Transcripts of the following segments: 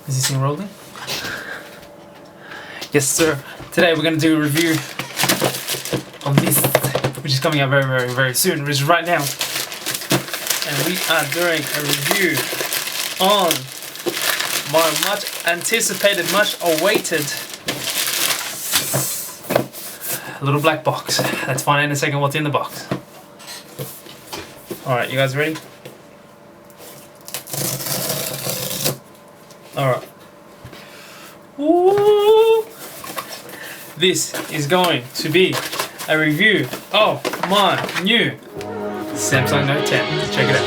Is this thing rolling? Yes, sir. Today we're going to do a review on this, which is coming out very soon, which is right now. And we are doing a review on my much anticipated, much awaited little black box. Let's find out in a second what's in the box. Alright, you guys ready? Alright. Woo! This is going to be a review of my new Samsung Note 10. Check it out.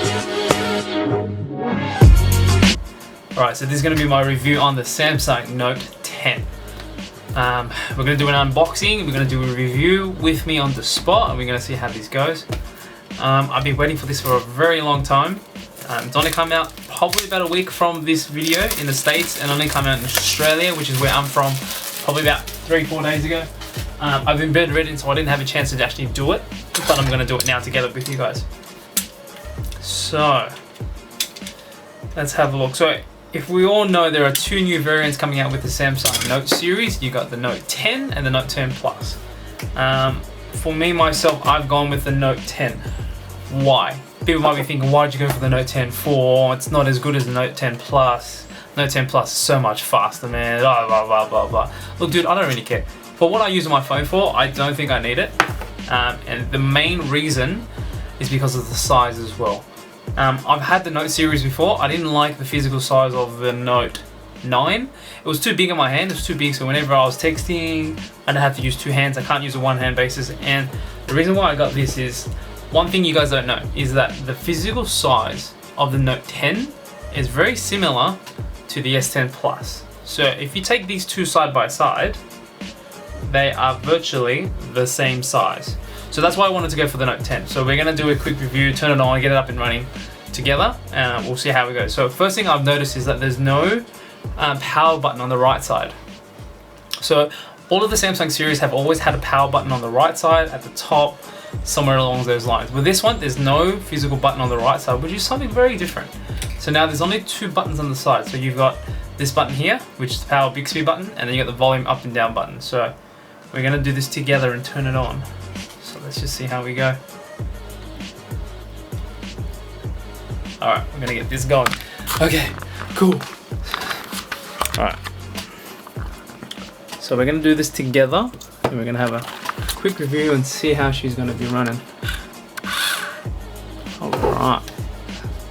Alright, so this is going to be my review on the Samsung Note 10. We're going to do an unboxing, we're going to do a review with me on the spot, and we're going to see how this goes. I've been waiting for this for a very long time. It's only come out probably about a week from this video in the States, and only come out in Australia, which is where I'm from, probably about 3-4 days ago. I've been bedridden, so I didn't have a chance to actually do it, but I'm going to do it now together with you guys. So, let's have a look. So, if we all know, there are two new variants coming out with the Samsung Note series. You got the Note 10 and the Note 10 Plus. For me, myself, I've gone with the Note 10. Why? People might be thinking, why did you go for the Note 10 for? It's not as good as the Note 10 Plus. Note 10 Plus is so much faster, man. Blah, blah, blah, blah, blah. Look, dude, I don't really care. For what I use my phone for, I don't think I need it. And the main reason is because of the size as well. I've had the Note series before. I didn't like the physical size of the Note 9. It was too big in my hand. It was too big, so whenever I was texting, I'd have to use two hands. I can't use a one-hand basis. And the reason why I got this is, one thing you guys don't know is that the physical size of the Note 10 is very similar to the S10 Plus. So if you take these two side by side, they are virtually the same size. So that's why I wanted to go for the Note 10. So we're going to do a quick review, turn it on, get it up and running together, and we'll see how it goes. So first thing I've noticed is that there's no power button on the right side. So all of the Samsung series have always had a power button on the right side, at the top, somewhere along those lines. With this one, there's no physical button on the right side, which is something very different. So now there's only two buttons on the side. So you've got this button here, which is the power Bixby button, and then you got the volume up and down button. So we're going to do this together and turn it on. So let's just see how we go. Alright, we're going to get this going. Okay, cool. Alright. So we're going to do this together, and we're going to have a quick review and see how she's going to be running. Alright.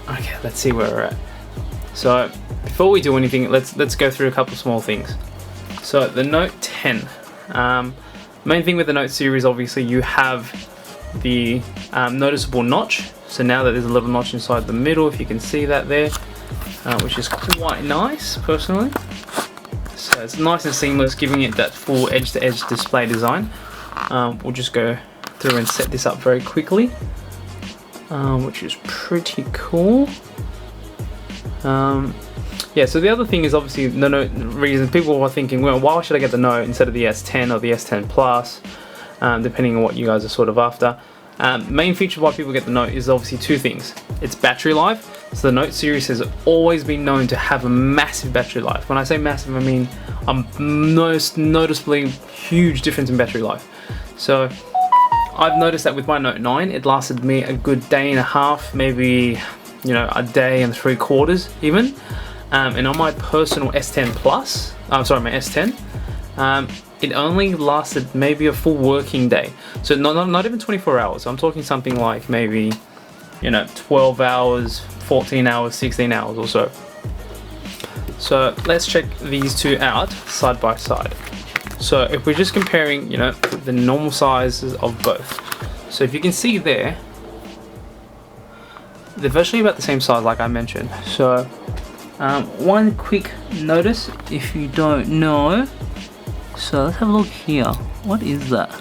Okay, let's see where we're at. So, before we do anything, let's go through a couple small things. So, the Note 10. Main thing with the Note series, obviously, you have the noticeable notch. So now that there's a little notch inside the middle, if you can see that there, which is quite nice, personally. So it's nice and seamless, giving it that full edge-to-edge display design. We'll just go through and set this up very quickly, which is pretty cool. Yeah, so the other thing is obviously the Note reason people are thinking, well, why should I get the Note instead of the S10 or the S10 Plus, depending on what you guys are sort of after. Main feature why people get the Note is obviously two things. It's battery life. So the Note series has always been known to have a massive battery life. When I say massive, I mean a most noticeably huge difference in battery life. So I've noticed that with my Note 9, it lasted me a good day and a half, maybe, you know, a day and 3/4 even. And on my personal S10 Plus, my S10, it only lasted maybe a full working day. So not even 24 hours. I'm talking something like maybe, you know, 12 hours, 14 hours, 16 hours or so. So let's check these two out side by side. So if we're just comparing, you know, the normal sizes of both. So if you can see there, they're virtually about the same size like I mentioned. So one quick notice if you don't know. So let's have a look here. What is that?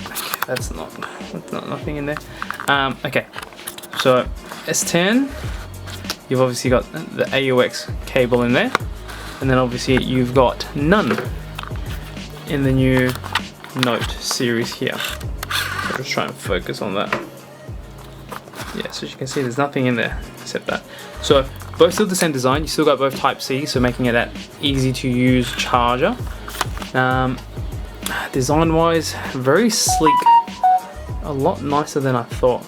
Okay, that's not nothing in there. Okay, so S10, you've obviously got the AUX cable in there, and then obviously you've got none in the new Note series here. So just try and focus on that. Yeah, so as you can see, there's nothing in there except that. So both still the same design. You still got both Type-C, so making it that easy to use charger. Design wise, very sleek, a lot nicer than I thought.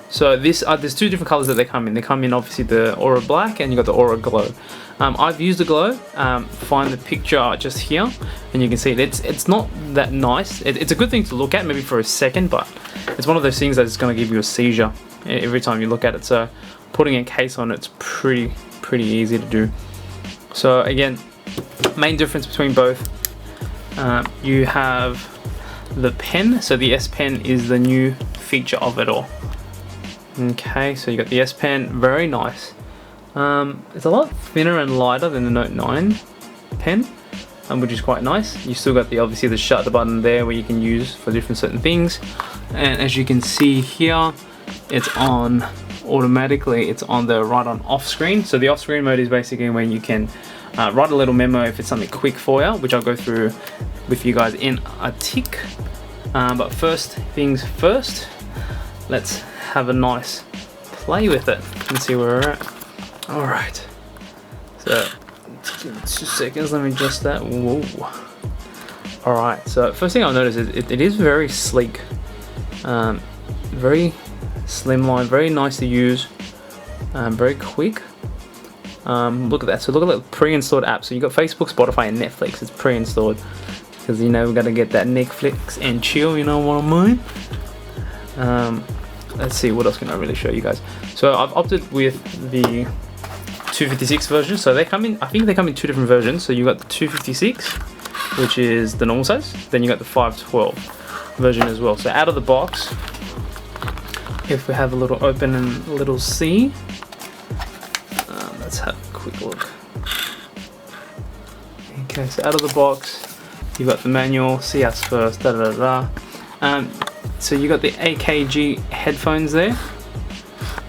So this there's two different colors that they come in. They come in obviously the Aura Black, and you got the Aura Glow. I've used the Glow. Find the picture just here, and you can see it's not that nice. It's a good thing to look at maybe for a second, but it's one of those things that is going to give you a seizure every time you look at it. So putting a case on it's pretty easy to do. So again, main difference between both, you have the pen. So the S Pen is the new feature of it all. Okay, so you got the S Pen, very nice. It's a lot thinner and lighter than the Note 9 pen, which is quite nice. You still got obviously the shutter button there where you can use for different certain things. And as you can see here, it's on automatically. It's on the write on off screen. So the off screen mode is basically when you can write a little memo if it's something quick for you, which I'll go through with you guys in a tick. But first things first, let's have a nice play with it and see where we're at. All right, so 2 seconds, let me adjust that. Whoa. All right, so first thing I'll notice is it is very sleek, very slimline, very nice to use, very quick. Look at that. So look at that pre-installed app. So you got Facebook, Spotify, and Netflix. It's pre-installed because you know we gotta get that Netflix and chill. You know what I mean? Let's see, what else can I really show you guys? So I've opted with the 256 version. So they come in, I think they come in two different versions. So you got the 256, which is the normal size. Then you got the 512 version as well. So out of the box, if we have a little open and a little see, let's have a quick look. Okay, so out of the box, you've got the manual, see us first, so you got the AKG headphones there.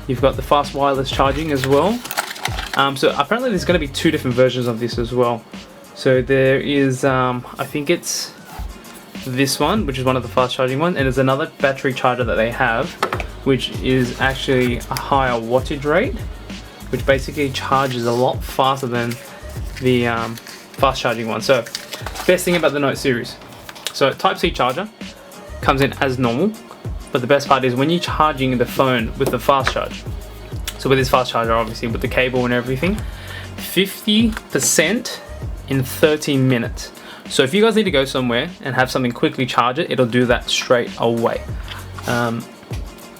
You've got the fast wireless charging as well. So apparently there's going to be two different versions of this as well. So there is, I think it's this one, which is one of the fast charging ones, and there's another battery charger that they have, which is actually a higher wattage rate, which basically charges a lot faster than the fast charging one. So best thing about the Note series, so Type-C charger comes in as normal, but the best part is when you're charging the phone with the fast charge. So with this fast charger, obviously with the cable and everything, 50% in 13 minutes. So if you guys need to go somewhere and have something quickly charge it, it'll do that straight away,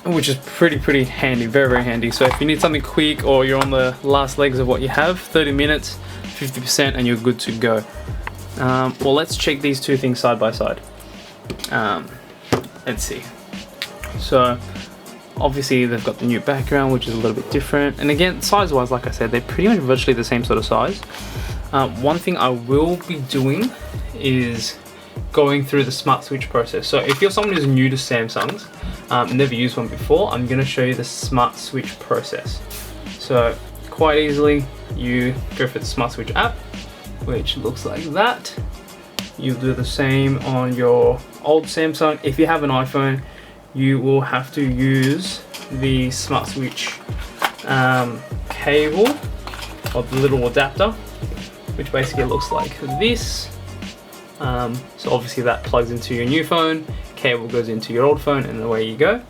which is pretty handy, very handy. So if you need something quick or you're on the last legs of what you have, 30 minutes, 50%, and you're good to go. Well, let's check these two things side by side. Let's see. So obviously they've got the new background, which is a little bit different, and again, size wise, like I said, they're pretty much virtually the same sort of size. One thing I will be doing is going through the smart switch process. So if you're someone who's new to Samsungs, never used one before, I'm going to show you the smart switch process. So quite easily, you go for the smart switch app, which looks like that. You do the same on your old Samsung. If you have an iPhone, you will have to use the smart switch cable, or the little adapter, which basically looks like this. So obviously that plugs into your new phone, cable goes into your old phone, and away you go.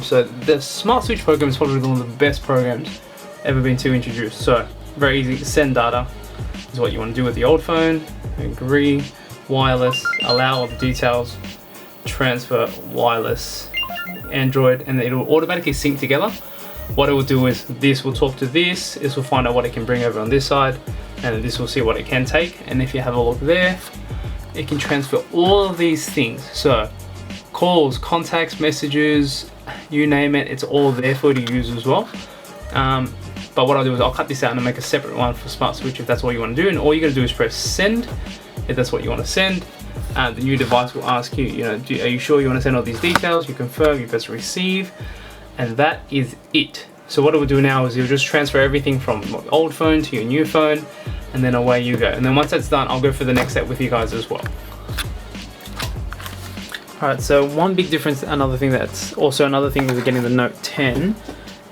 So the smart switch program is probably one of the best programs ever been to introduce. So very easy to send data is what you want to do with the old phone. Agree, wireless, allow all the details, transfer, wireless, Android, and it will automatically sync together. What it will do is this will talk to this will find out what it can bring over on this side, and this will see what it can take. And if you have a look there, it can transfer all of these things. So calls, contacts, messages, you name it, it's all there for you to use as well. But what I'll do is I'll cut this out and make a separate one for smart switch if that's what you want to do, and all you're going to do is press send if that's what you want to send. The new device will ask you, are you sure you want to send all these details? You confirm, you press receive, and that is it. So what it will do now is you'll just transfer everything from your old phone to your new phone, and then away you go. And then once that's done, I'll go for the next step with you guys as well. Alright, so one big difference, another thing with getting the Note 10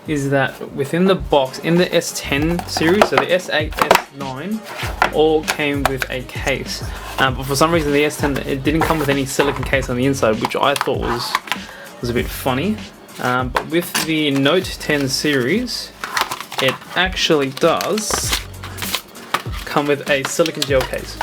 is that within the box, in the S10 series, so the S8, S9, all came with a case. But for some reason the S10, it didn't come with any silicone case on the inside, which I thought was a bit funny. But with the Note 10 series, it actually does come with a silicone gel case.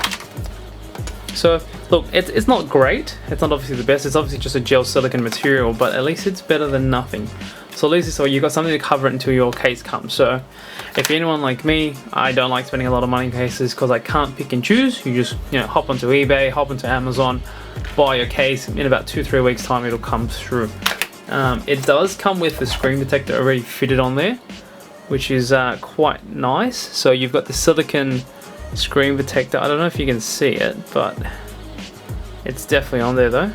So look, it's not great, it's not obviously the best, it's obviously just a gel silicone material, but at least it's better than nothing. So at least it's, so you've got something to cover it until your case comes. So if you're anyone like me, I don't like spending a lot of money in cases because I can't pick and choose. You just, you know, hop onto eBay, hop onto Amazon, buy your case, in about 2-3 weeks time it'll come through. It does come with the screen protector already fitted on there, which is quite nice. So you've got the silicone screen protector. I don't know if you can see it, but it's definitely on there though,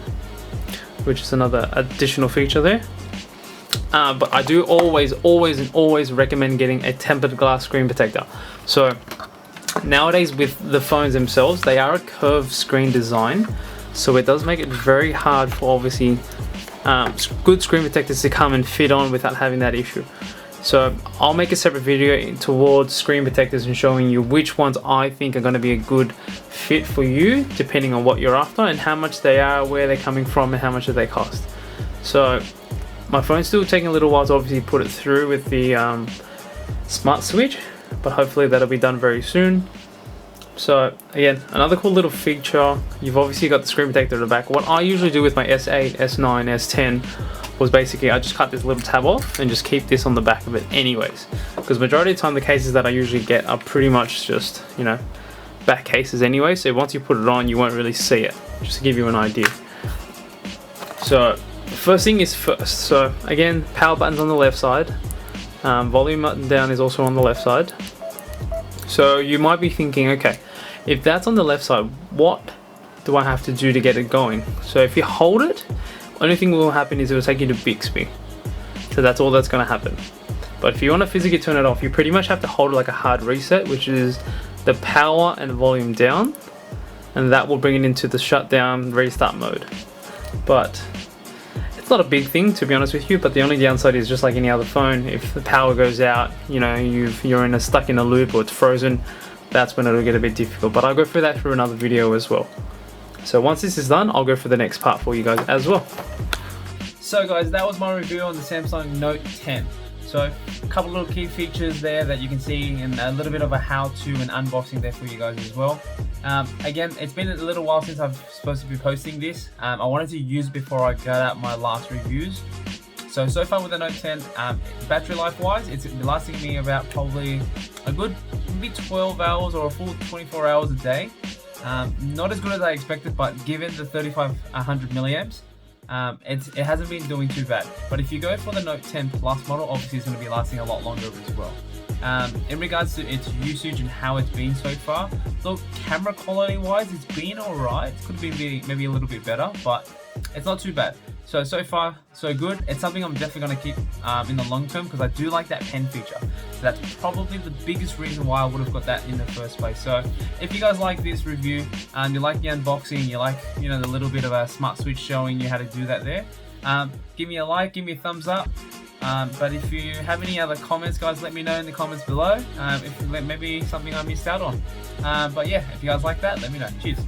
which is another additional feature there. But I do always recommend getting a tempered glass screen protector. So nowadays with the phones themselves, they are a curved screen design, so it does make it very hard for obviously good screen protectors to come and fit on without having that issue. So I'll make a separate video towards screen protectors and showing you which ones I think are going to be a good fit for you, depending on what you're after and how much they are, where they're coming from, and how much do they cost. So my phone's still taking a little while to obviously put it through with the smart switch, but hopefully that'll be done very soon. So again, another cool little feature, you've obviously got the screen protector at the back. What I usually do with my S8, S9, S10 was basically I just cut this little tab off and just keep this on the back of it anyways, because majority of the time the cases that I usually get are pretty much just, you know, back cases anyway, so once you put it on you won't really see it, just to give you an idea. So first thing is first, so again, power button's on the left side, volume button down is also on the left side. So you might be thinking, okay, if that's on the left side, what do I have to do to get it going? So if you hold it, only thing will happen is it will take you to Bixby. So that's all that's going to happen. But if you want to physically turn it off, you pretty much have to hold it like a hard reset, which is the power and volume down, and that will bring it into the shutdown restart mode. But it's not a big thing, to be honest with you, but the only downside is just like any other phone, if the power goes out, you know, you're stuck in a loop or it's frozen, that's when it'll get a bit difficult. But I'll go through that through another video as well. So once this is done, I'll go for the next part for you guys as well. So guys, that was my review on the Samsung Note 10. So a couple little key features there that you can see, and a little bit of a how-to and unboxing there for you guys as well. Again, it's been a little while since I'm supposed to be posting this. I wanted to use it before I got out my last reviews. So far with the Note 10, battery life wise, it's lasting me about probably a good maybe 12 hours or a full 24 hours a day. Not as good as I expected, but given the 3500 milliamps, it hasn't been doing too bad. But if you go for the Note 10 Plus model, obviously it's going to be lasting a lot longer as well. In regards to its usage and how it's been so far, look, camera quality wise, it's been alright. It could be maybe a little bit better, but it's not too bad. So far, so good. It's something I'm definitely going to keep in the long term, because I do like that pen feature. So that's probably the biggest reason why I would have got that in the first place. So if you guys like this review, you like the unboxing, you like, you know, the little bit of a smart switch showing you how to do that there, give me a like, give me a thumbs up. But if you have any other comments, guys, let me know in the comments below, if maybe something I missed out on. But yeah, if you guys like that, let me know. Cheers.